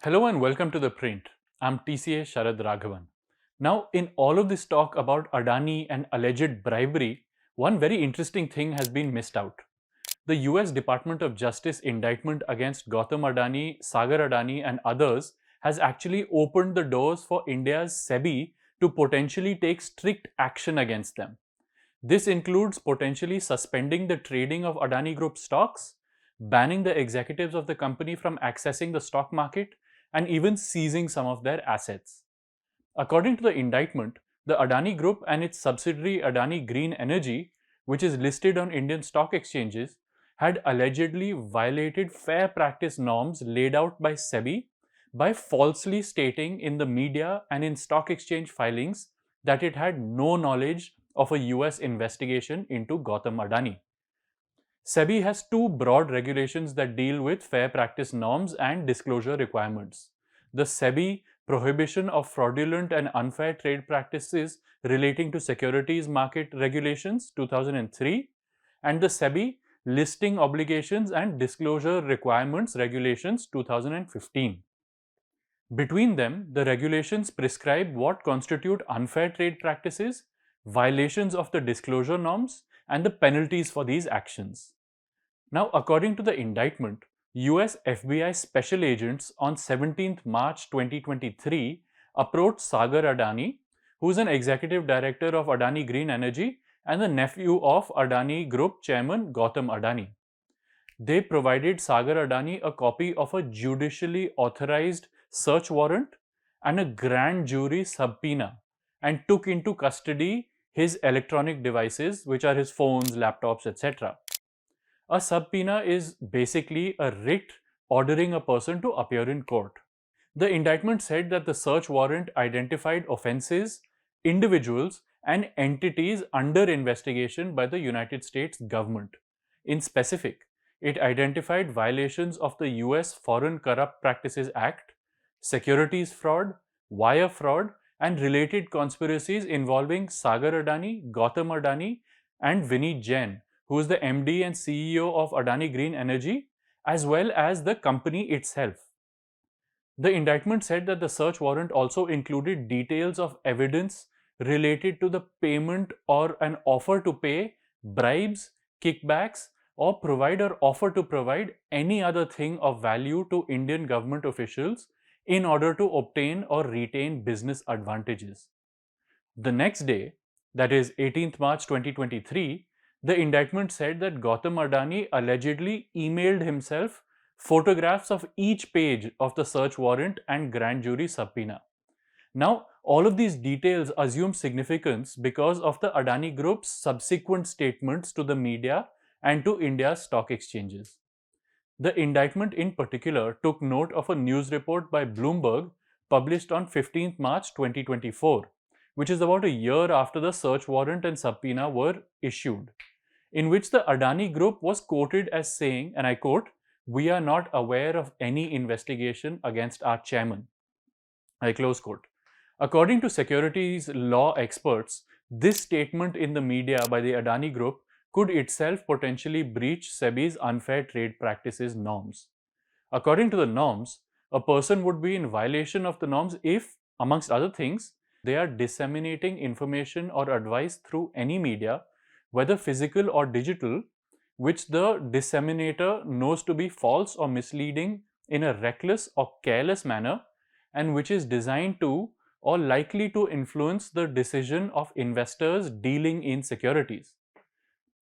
Hello and welcome to ThePrint. I'm TCA Sharad Raghavan. Now, in all of this talk about Adani and alleged bribery, one very interesting thing has been missed out. The US Department of Justice indictment against Gautam Adani, Sagar Adani, and others has actually opened the doors for India's SEBI to potentially take strict action against them. This includes potentially suspending the trading of Adani Group stocks, banning the executives of the company from accessing the stock market, and even seizing some of their assets. According to the indictment, the Adani Group and its subsidiary Adani Green Energy, which is listed on Indian stock exchanges, had allegedly violated fair practice norms laid out by SEBI by falsely stating in the media and in stock exchange filings that it had no knowledge of a US investigation into Gautam Adani. SEBI has two broad regulations that deal with fair practice norms and disclosure requirements. The SEBI Prohibition of Fraudulent and Unfair Trade Practices Relating to Securities Market Regulations 2003 and the SEBI Listing Obligations and Disclosure Requirements Regulations 2015. Between them, the regulations prescribe what constitute unfair trade practices, violations of the disclosure norms, and the penalties for these actions. Now, according to the indictment, US FBI special agents on 17th March 2023 approached Sagar Adani, who is an executive director of Adani Green Energy and the nephew of Adani Group chairman Gautam Adani. They provided Sagar Adani a copy of a judicially authorized search warrant and a grand jury subpoena and took into custody his electronic devices, which are his phones, laptops, etc. A subpoena is basically a writ ordering a person to appear in court. The indictment said that the search warrant identified offenses, individuals, and entities under investigation by the United States government. In specific, it identified violations of the US Foreign Corrupt Practices Act, securities fraud, wire fraud, and related conspiracies involving Sagar Adani, Gautam Adani, and Vinit Jain, who is the MD and CEO of Adani Green Energy, as well as the company itself. The indictment said that the search warrant also included details of evidence related to the payment or an offer to pay, bribes, kickbacks, or provide or offer to provide any other thing of value to Indian government officials in order to obtain or retain business advantages. The next day, that is 18th March 2023, the indictment said that Gautam Adani allegedly emailed himself photographs of each page of the search warrant and grand jury subpoena. Now, all of these details assume significance because of the Adani Group's subsequent statements to the media and to India's stock exchanges. The indictment in particular took note of a news report by Bloomberg published on 15th March 2024, which is about a year after the search warrant and subpoena were issued, in which the Adani Group was quoted as saying, and I quote, "We are not aware of any investigation against our chairman." I close quote. According to securities law experts, this statement in the media by the Adani Group could itself potentially breach SEBI's unfair trade practices norms. According to the norms, a person would be in violation of the norms if, amongst other things, they are disseminating information or advice through any media, whether physical or digital, which the disseminator knows to be false or misleading in a reckless or careless manner, and which is designed to or likely to influence the decision of investors dealing in securities.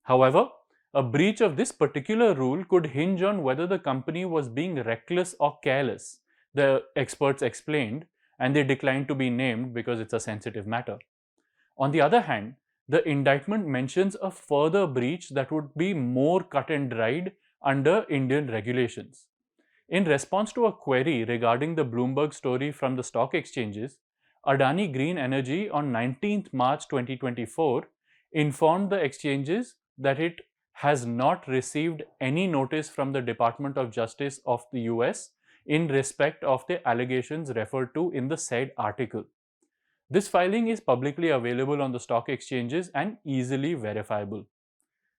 However, a breach of this particular rule could hinge on whether the company was being reckless or careless, the experts explained, and they declined to be named because it's a sensitive matter. On the other hand, the indictment mentions a further breach that would be more cut and dried under Indian regulations. In response to a query regarding the Bloomberg story from the stock exchanges, Adani Green Energy on 19th March 2024 informed the exchanges that it has not received any notice from the Department of Justice of the US in respect of the allegations referred to in the said article. This filing is publicly available on the stock exchanges and easily verifiable.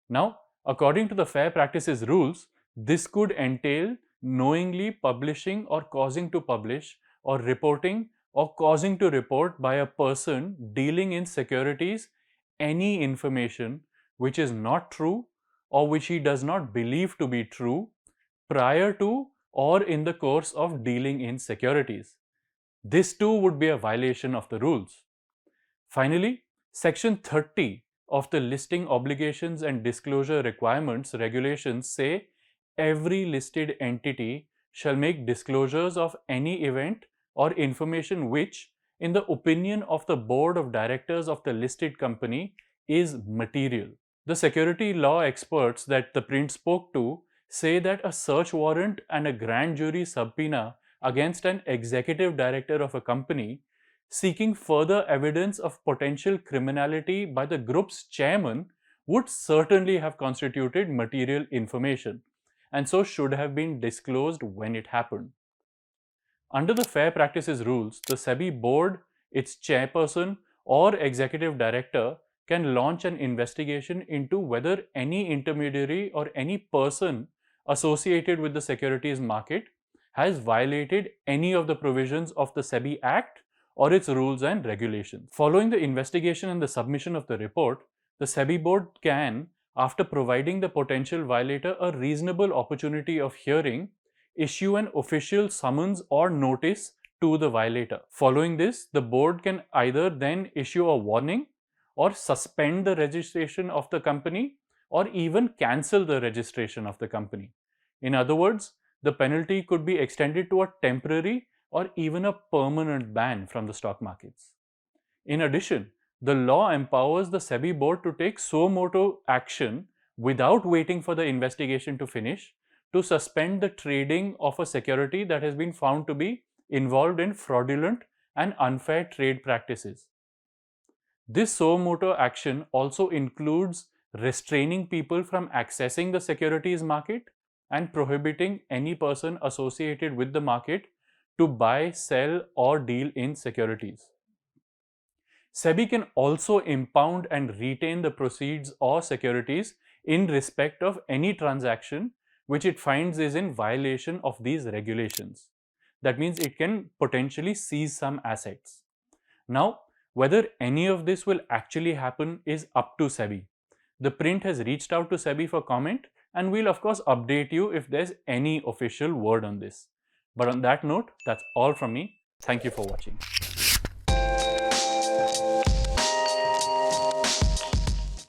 Now, according to the fair practices rules, this could entail knowingly publishing or causing to publish or reporting or causing to report by a person dealing in securities any information which is not true or which he does not believe to be true prior to or in the course of dealing in securities. This too would be a violation of the rules. Finally, Section 30 of the Listing Obligations and Disclosure Requirements regulations say every listed entity shall make disclosures of any event or information which, in the opinion of the board of directors of the listed company, is material. The security law experts that ThePrint spoke to say that a search warrant and a grand jury subpoena against an executive director of a company seeking further evidence of potential criminality by the group's chairman would certainly have constituted material information and so should have been disclosed when it happened. Under the Fair Practices rules, the SEBI board, its chairperson, or executive director can launch an investigation into whether any intermediary or any person associated with the securities market has violated any of the provisions of the SEBI Act or its rules and regulations. Following the investigation and the submission of the report, the SEBI board can, after providing the potential violator a reasonable opportunity of hearing, issue an official summons or notice to the violator. Following this, the board can either then issue a warning or suspend the registration of the company or even cancel the registration of the company. In other words, the penalty could be extended to a temporary or even a permanent ban from the stock markets. In addition, the law empowers the SEBI board to take suo motu action without waiting for the investigation to finish to suspend the trading of a security that has been found to be involved in fraudulent and unfair trade practices. This suo motu action also includes restraining people from accessing the securities market and prohibiting any person associated with the market to buy, sell, or deal in securities. SEBI can also impound and retain the proceeds or securities in respect of any transaction which it finds is in violation of these regulations. That means it can potentially seize some assets. Now, whether any of this will actually happen is up to SEBI. ThePrint has reached out to SEBI for comment and we'll of course update you if there's any official word on this. But on that note, that's all from me. Thank you for watching.